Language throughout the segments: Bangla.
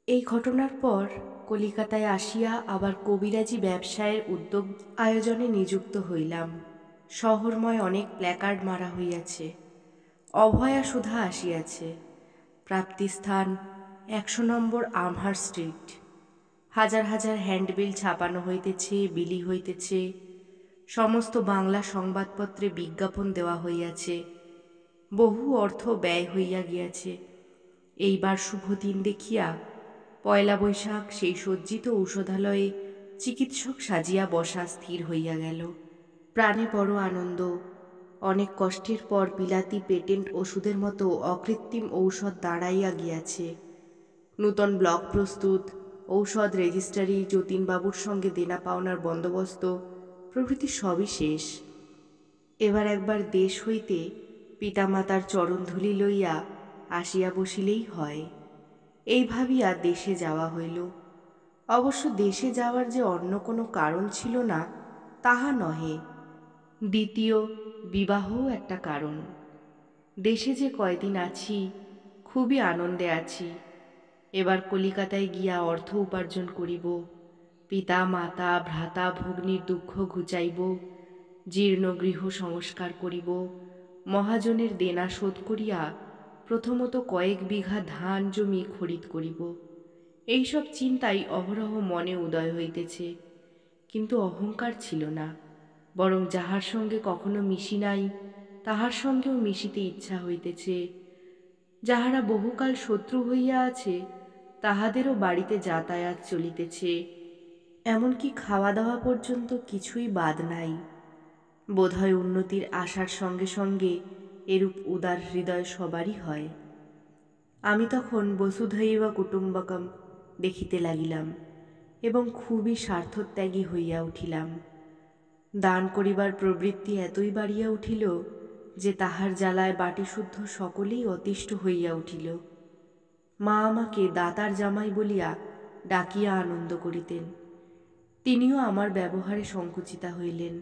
এই ঘটনার পর কলিকাতায় আসিয়া আবার কবিরাজি ব্যবসায়ের উদ্যোগ আয়োজনে নিযুক্ত হইলাম। শহরময় অনেক প্ল্যাকার্ড মারা হইয়াছে। অভয়া সুধা আসিয়াছে। প্রাপ্তিস্থান ১০০ নম্বর আমহার স্ট্রিট। হাজার হাজার হ্যান্ডবিল ছাপানো হইতেছে, বিলি হইতেছে। সমস্ত বাংলা সংবাদপত্রে বিজ্ঞাপন দেওয়া হইয়াছে। বহু অর্থ ব্যয় হইয়া গিয়াছে। এইবার শুভ দিন দেখিয়া পয়লা বৈশাখ সেই সজ্জিত ঔষধালয়ে চিকিৎসক সাজিয়া বসা স্থির হইয়া গেল। প্রাণে বড় আনন্দ। অনেক কষ্টের পর বিলাতি পেটেন্ট ওষুধের মতো অকৃত্রিম ঔষধ দাঁড়াইয়া গিয়াছে। নূতন ব্লক প্রস্তুত, ঔষধ রেজিস্ট্রারি, যতীনবাবুর সঙ্গে দেনা পাওনার বন্দোবস্ত প্রভৃতি সবই শেষ। এবার একবার দেশ হইতে পিতামাতার চরণধূলি লইয়া আসিয়া বসিলেই হয়। এই ভাবিয়া দেশে যাওয়া হইল। অবশ্য দেশে যাওয়ার যে অন্য কোনো কারণ ছিল না তাহা নহে। দ্বিতীয় বিবাহও একটা কারণ। দেশে যে কয়দিন আছি, খুবই আনন্দে আছি। এবার কলিকাতায় গিয়া অর্থ উপার্জন করিব। পিতা মাতা ভ্রাতা ভগ্নীর দুঃখ ঘুচাইব, জীর্ণ গৃহ সংস্কার করিব, মহাজনের দেনা শোধ করিয়া প্রথমত কয়েক বিঘা ধান জমি খরিদ করিব। এইসব চিন্তাই অহরহ মনে উদয় হইতেছে। কিন্তু অহংকার ছিল না, বরং যাহার সঙ্গে কখনো মিশি নাই তাহার সঙ্গেও মিশিতে ইচ্ছা হইতেছে। যাহারা বহুকাল শত্রু হইয়া আছে তাহাদেরও বাড়িতে যাতায়াত চলিতেছে। এমনকি খাওয়া দাওয়া পর্যন্ত কিছুই বাদ নাই। বোধহয় উন্নতির আশার সঙ্গে সঙ্গে এরূপ উদার হৃদয় সবারই হয়। আমি তখন বসুধৈব কুটুম্বকম দেখিতে লাগিলাম এবং খুবই স্বার্থত্যাগী হইয়া উঠিলাম। দান করিবার প্রবৃত্তি এতই বাড়িয়া উঠিল যে তাহার জ্বালায় বাটিশুদ্ধ সকলেই অতিষ্ঠ হইয়া উঠিল। মা আমাকে দাতার জামাই বলিয়া ডাকিয়া আনন্দ করিতেন। তিনিও আমার ব্যবহারে সংকুচিতা হইলেন।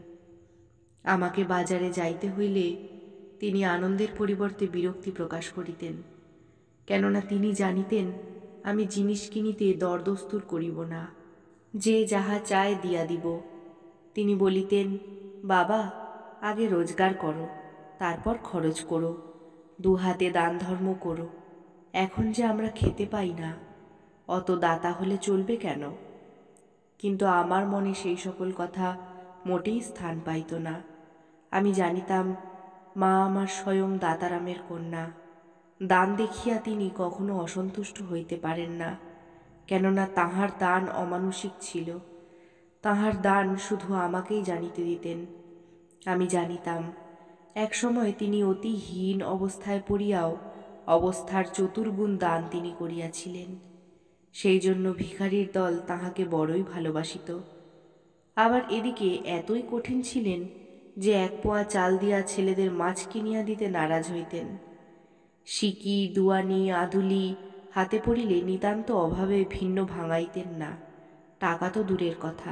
আমাকে বাজারে যাইতে হইলে তিনি আনন্দের পরিবর্তে বিরক্তি প্রকাশ করিতেন, কেননা তিনি জানিতেন আমি জিনিস কিনিতে দরদস্তুর করিব না। যে যাহা চায় দিয়া দিব। তিনি বলিতেন, বাবা, আগে রোজগার করো, তারপর খরচ করো, দুহাতে দান ধর্ম করো। এখন যে আমরা খেতে পাই না, অত দাতা হলে চলবে কেন? কিন্তু আমার মনে সেই সকল কথা মোটেই স্থান পাইত না। আমি জানিতাম মা আমার স্বয়ং দাতারামের কন্যা। দান দেখিয়া তিনি কখনো অসন্তুষ্ট হইতে পারেন না, কেননা তাঁহার দান অমানুষিক ছিল। তাঁহার দান শুধু আমাকেই জানিতে দিতেন। আমি জানিতাম একসময় তিনি অতি হীন অবস্থায় পড়িয়াও অবস্থার চতুর্গুণ দান তিনি করিয়াছিলেন। সেই জন্য ভিখারির দল তাহাকে বড়ই ভালোবাসিত। আবার এদিকে এতই কঠিন ছিলেন যে ১ পোয়া চাল দিয়া ছেলেদের মাছ কিনিয়া দিতে নারাজ হইতেন। সিকি দুয়ানি আদুলি হাতে পড়িলে নিতান্ত অভাবে ভিন্ন ভাঙাইতেন না, টাকা তো দূরের কথা।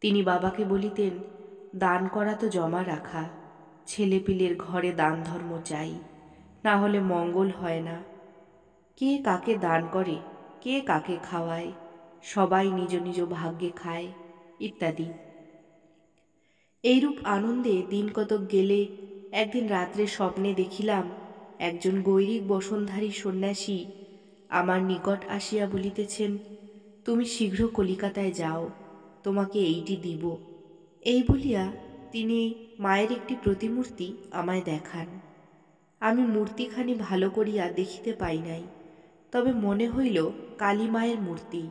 তিনি বাবাকে বলিতেন, দান করা তো জমা রাখা, ছেলেপিলের ঘরে দান ধর্ম চাই, না হলে মঙ্গল হয় না। কে কাকে দান করে, কে কাকে খাওয়ায়, সবাই নিজ নিজ ভাগ্যে খায়, ইত্যাদি। এইরূপ আনন্দে দিন কতক গেলে একদিন রাত্রে স্বপ্নে দেখিলাম একজন গৈরিক বসনধারী সন্ন্যাসী আমার নিকট আসিয়া বলিতেছেন, তুমি শীঘ্র কলিকাতায় যাও, তোমাকে এইটি দিব। এই বলিয়া তিনি মায়ের একটি প্রতিমূর্তি আমায় দেখান। আমি মূর্তিখানি ভালো করিয়া দেখিতে পাই নাই, তবে মনে হইল কালী মায়ের মূর্তি।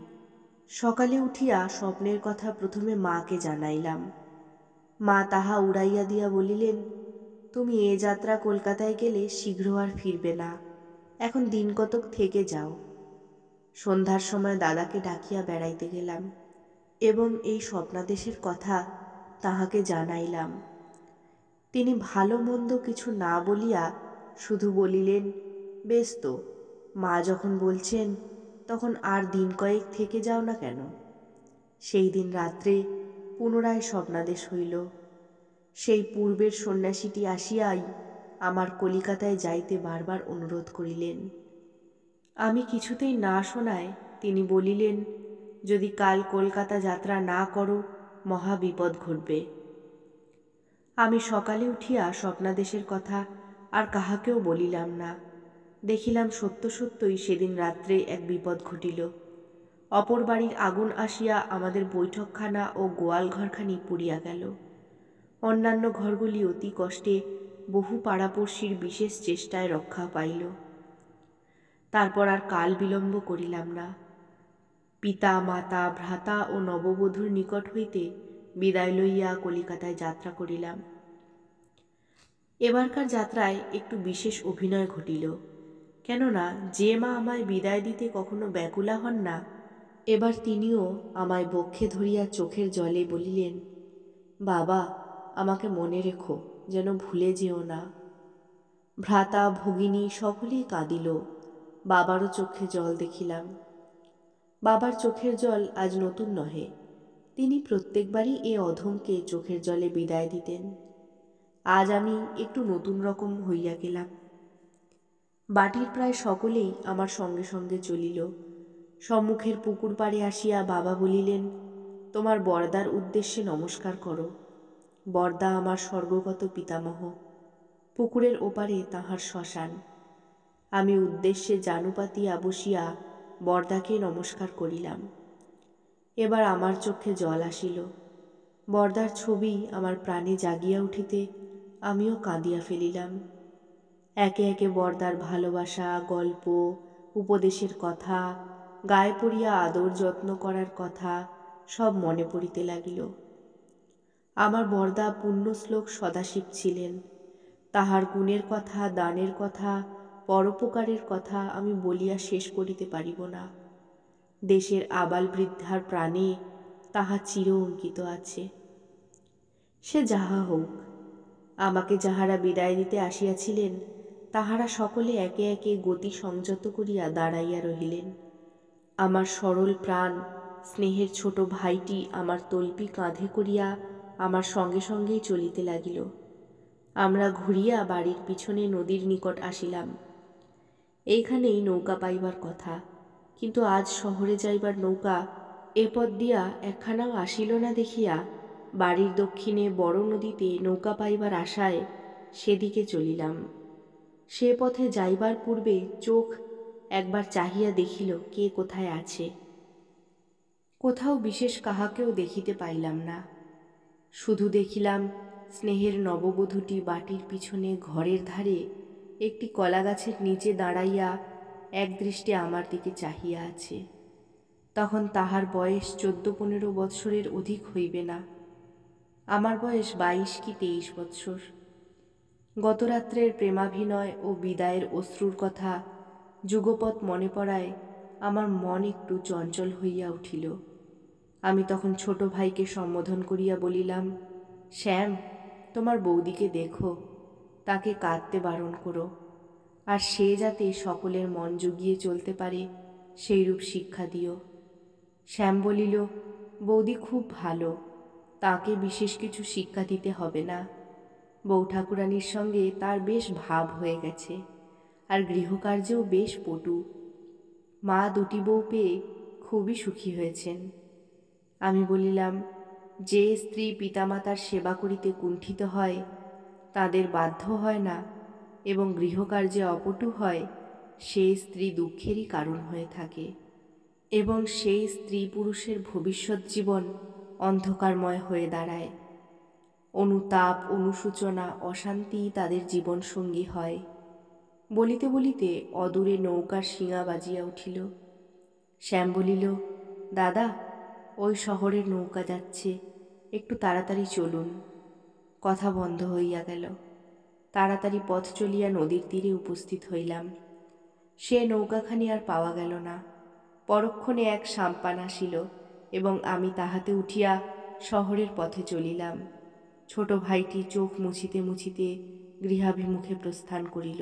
সকালে উঠিয়া স্বপ্নের কথা প্রথমে মাকে জানাইলাম। মা তাহা উড়াইয়া দিয়া বলিলেন, তুমি এ যাত্রা কলকাতায় গেলে শীঘ্র আর ফিরবে না, এখন দিন কতক থেকে যাও। সন্ধ্যার সময় দাদাকে ডাকিয়া বেড়াইতে গেলাম এবং এই স্বপ্নাদেশের কথা তাহাকে জানাইলাম। তিনি ভালো মন্দ কিছু না বলিয়া শুধু বলিলেন, বেশ তো, মা যখন বলছেন তখন আর দিন কয়েক থেকে যাও না কেন? সেই দিন রাত্রে পুনরায় স্বপ্নাদেশ হইল। সেই পূর্বের সন্ন্যাসীটি আসিয়াই আমার কলিকাতায় যাইতে বারবার অনুরোধ করিলেন। আমি কিছুতেই না শোনায় তিনি বলিলেন, যদি কাল কলকাতা যাত্রা না করো মহা বিপদ ঘটবে। আমি সকালে উঠিয়া স্বপ্নাদেশের কথা আর কাহাকেও বলিলাম না। দেখিলাম সত্য সত্যই সেদিন রাত্রে এক বিপদ ঘটিল। অপর বাড়ির আগুন আসিয়া আমাদের বৈঠকখানা ও গোয়াল ঘরখানি পুড়িয়া গেল। অন্যান্য ঘরগুলি অতি কষ্টে বহু পাড়াপড়শির বিশেষ চেষ্টায় রক্ষা পাইল। তারপর আর কাল বিলম্ব করিলাম না। পিতা মাতা ভ্রাতা ও নববধূর নিকট হইতে বিদায় লইয়া কলিকাতায় যাত্রা করিলাম। এবারকার যাত্রায় একটু বিশেষ অভিনয় ঘটিল। কেননা যে মা আমায় বিদায় দিতে কখনো ব্যাকুলা হন না, এবার তিনিও আমায় বক্ষে ধরিয়া চোখের জলে বলিলেন, বাবা, আমাকে মনে রেখো, যেন ভুলে যেও না। ভ্রাতা ভগিনী সকলেই কাঁদিল। বাবারও চোখে জল দেখিলাম। বাবার চোখের জল আজ নতুন নহে, তিনি প্রত্যেকবারই এ অধমকে চোখের জলে বিদায় দিতেন। আজ আমি একটু নতুন রকম হইয়া গেলাম। বাটির প্রায় সকলেই আমার সঙ্গে সঙ্গে চলিল। সম্মুখের পুকুর পাড়ে আসিয়া বাবা বলিলেন, তোমার বরদার উদ্দেশ্যে নমস্কার করো। বরদা আমার স্বর্গগত পিতামহ, পুকুরের ওপারে তাহার শ্মশান। আমি উদ্দেশ্যে জানু পাতিয়া বসিয়া বরদাকে নমস্কার করিলাম। এবার আমার চোখে জল আসিল। বরদার ছবি আমার প্রাণে জাগিয়া উঠিতে আমিও কাঁদিয়া ফেলিলাম। একে একে বরদার ভালোবাসা, গল্প, উপদেশের কথা, গায়ে পড়িয়া আদর যত্ন করার কথা সব মনে পড়িতে লাগিল। আমার বরদা পুণ্যশ্লোক সদাশিব ছিলেন। তাহার গুণের কথা, দানের কথা, পরোপকারের কথা আমি বলিয়া শেষ করিতে পারিব না। দেশের আবাল বৃদ্ধার প্রাণে তাহা চির অঙ্কিত আছে। সে যাহা হোক, আমাকে যাহারা বিদায় দিতে আসিয়াছিলেন তাহারা সকলে একে একে গতি সংযত করিয়া দাঁড়াইয়া রহিলেন। আমার সরল প্রাণ স্নেহের ছোট ভাইটি আমার তল্পি কাঁধে করিয়া আমার সঙ্গে সঙ্গেই চলিতে লাগিল। আমরা ঘুরিয়া বাড়ির পিছনে নদীর নিকট আসিলাম। এইখানেই নৌকা পাইবার কথা, কিন্তু আজ শহরে যাইবার নৌকা এ পথ দিয়া একখানাও আসিল না দেখিয়া বাড়ির দক্ষিণে বড় নদীতে নৌকা পাইবার আশায় সেদিকে চলিলাম। সে পথে যাইবার পূর্বে চোখ একবার চাহিয়া দেখিল কে কোথায় আছে। কোথাও বিশেষ কাহাকেও দেখিতে পাইলাম না। শুধু দেখিলাম স্নেহের নববধূটি বাটির পিছনে ঘরের ধারে একটি কলাগাছের নিচে দাঁড়াইয়া একদৃষ্টে আমার দিকে চাহিয়া আছে। তখন তাহার বয়স 14-15 বৎসরের অধিক হইবে না। আমার বয়স 22 কি 23 বৎসর। গতরাত্রের প্রেমাভিনয় ও বিদায়ের অশ্রুর কথা যুগপৎ মনে পড়ায় আমার মন একটু চঞ্চল হইয়া উঠিল। আমি তখন ছোট ভাইকে সম্বোধন করিয়া বলিলাম, শ্যাম, তোমার বৌদিকে দেখো, তাকে কাঁদতে বারণ করো, আর সে যাতে সকলের মন জুগিয়ে চলতে পারে সেইরূপ শিক্ষা দিও। শ্যাম বলিল, বৌদি খুব ভালো, তাকে বিশেষ কিছু শিক্ষা দিতে হবে না। বউ ঠাকুরানীর সঙ্গে তার বেশ ভাব হয়ে গেছে, আর গৃহকার্যেও বেশ পটু। মা দুটি বউ পেয়ে খুবই সুখী হয়েছেন। আমি বলিলাম, যে স্ত্রী পিতামাতার সেবা করিতে কুণ্ঠিত হয়, তাদের বাধ্য হয় না এবং গৃহকার্যে অপটু হয়, সেই স্ত্রী দুঃখেরই কারণ হয়ে থাকে এবং সেই স্ত্রী পুরুষের ভবিষ্যৎ জীবন অন্ধকারময় হয়ে দাঁড়ায়। অনুতাপ, অনুশোচনা, অশান্তি তাদের জীবন সঙ্গী হয়। বলিতে বলিতে অদূরে নৌকার শিঙা বাজিয়া উঠিল। শ্যাম বলিল, দাদা, ওই শহরের নৌকা যাচ্ছে, একটু তাড়াতাড়ি চলুন। কথা বন্ধ হইয়া গেল। তাড়াতাড়ি পথ চলিয়া নদীর তীরে উপস্থিত হইলাম। সে নৌকাখানি আর পাওয়া গেল না। পরক্ষণে এক সাম্পান আসিল এবং আমি তাহাতে উঠিয়া শহরের পথে চলিলাম। ছোট ভাইটি চোখ মুছিতে মুছিতে গৃহাভিমুখে প্রস্থান করিল।